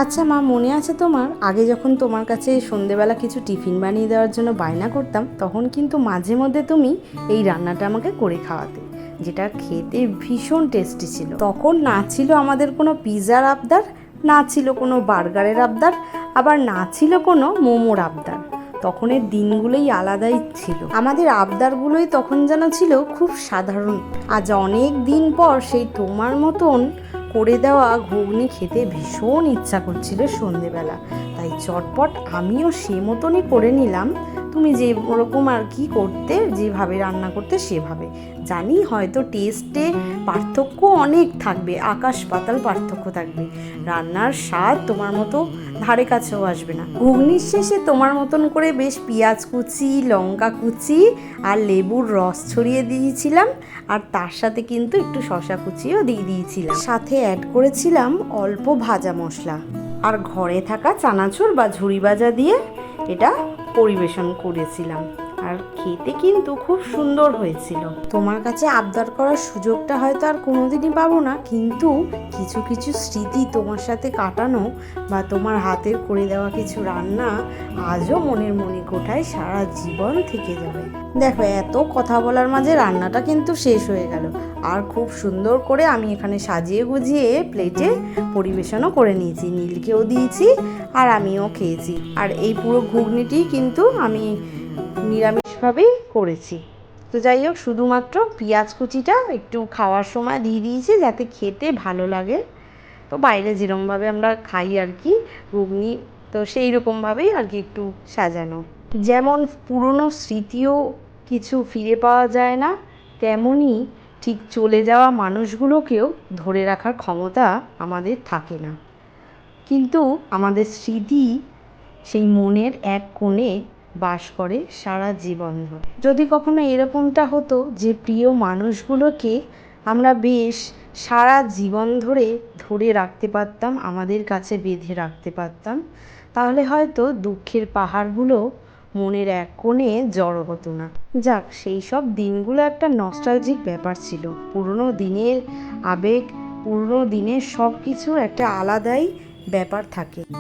আচ্ছা মা, মনে আছে তোমার আগে যখন তোমার কাছে সন্ধেবেলা কিছু টিফিন বানিয়ে দেওয়ার জন্য বায়না করতাম, তখন কিন্তু মাঝে মধ্যে তুমি এই রান্নাটা আমাকে করে খাওয়াতে, যেটা খেতে ভীষণ টেস্টি ছিল। তখন না ছিল আমাদের কোনো পিৎজার আবদার, না ছিল কোনো বার্গারের আবদার, আবার না ছিল কোনো মোমোর আবদার। তখনের দিনগুলোই আলাদাই ছিল, আমাদের আবদারগুলোই তখন যেন ছিল খুব সাধারণ। আজ অনেক দিন পর সেই তোমার মতন করে দেওয়া ঘুগনি খেতে ভীষণ ইচ্ছা করছিল সন্ধেবেলা, তাই চটপট আমিও সে মতনই করে নিলাম। তুমি যে ওরকম আর কি করতে, যেভাবে রান্না করতে সেভাবে। জানি হয়তো টেস্টে পার্থক্য অনেক থাকবে, আকাশ পাতাল পার্থক্য থাকবে, রান্নার স্বাদ তোমার মতো ধারে কাছেও আসবে না। ঘুগনির শেষে তোমার মতন করে বেশ পেঁয়াজ কুচি, লঙ্কা কুচি আর লেবুর রস ছড়িয়ে দিয়েছিলাম, আর তার সাথে কিন্তু একটু শসা কুচিও দিয়ে দিয়েছিলাম, সাথে অ্যাড করেছিলাম অল্প ভাজা মশলা, আর ঘরে থাকা চানাচুর বা ঝুরি ভাজা দিয়ে এটা পরিবেশন করেছিলাম। আর খেতে কিন্তু খুব সুন্দর হয়েছিল। তোমার কাছে আবদার করার সুযোগটা হয়তো আর কোনোদিনই পাবো না, কিন্তু কিছু কিছু স্মৃতি তোমার সাথে কাটানো বা তোমার হাতের করে দেওয়া কিছু রান্না আজও মনের মণিকোঠায় সারা জীবন থেকে যাবে। দেখো, এত কথা বলার মাঝে রান্নাটা কিন্তু শেষ হয়ে গেল, আর খুব সুন্দর করে আমি এখানে সাজিয়ে গুজিয়ে প্লেটে পরিবেশনও করে নিয়েছি, নীলকেও দিয়েছি আর আমিও খেয়েছি। আর এই পুরো ঘুগনিটি কিন্তু আমি নিরামিষভাবেই করেছি। তো যাই হোক, শুধুমাত্র পেঁয়াজ কুচিটা একটু খাওয়ার সময় দিয়ে দিয়েছি যাতে খেতে ভালো লাগে। তো বাইরে যেরকমভাবে আমরা খাই আর কি ঘুগনি, তো সেই রকমভাবেই আর কি একটু সাজানো। যেমন পুরনো স্মৃতিও কিছু ফিরে পাওয়া যায় না, তেমনই ঠিক চলে যাওয়া মানুষগুলোকেও ধরে রাখার ক্ষমতা আমাদের থাকে না, কিন্তু আমাদের স্মৃতি সেই মনের এক কোণে বাস করে সারা জীবন ধরে। যদি কখনো এরকমটা হতো যে প্রিয় মানুষগুলোকে আমরা বেশ সারা জীবন ধরে ধরে রাখতে পারতাম, আমাদের কাছে বেঁধে রাখতে পারতাম, তাহলে হয়তো দুঃখের পাহাড়গুলো মনের এক কোণে জড়ো হতো না। যাক, সেই সব দিনগুলো একটা নস্টালজিক ব্যাপার ছিল। পুরনো দিনের আবেগ, পুরনো দিনের সব কিছু একটা আলাদাই ব্যাপার থাকে।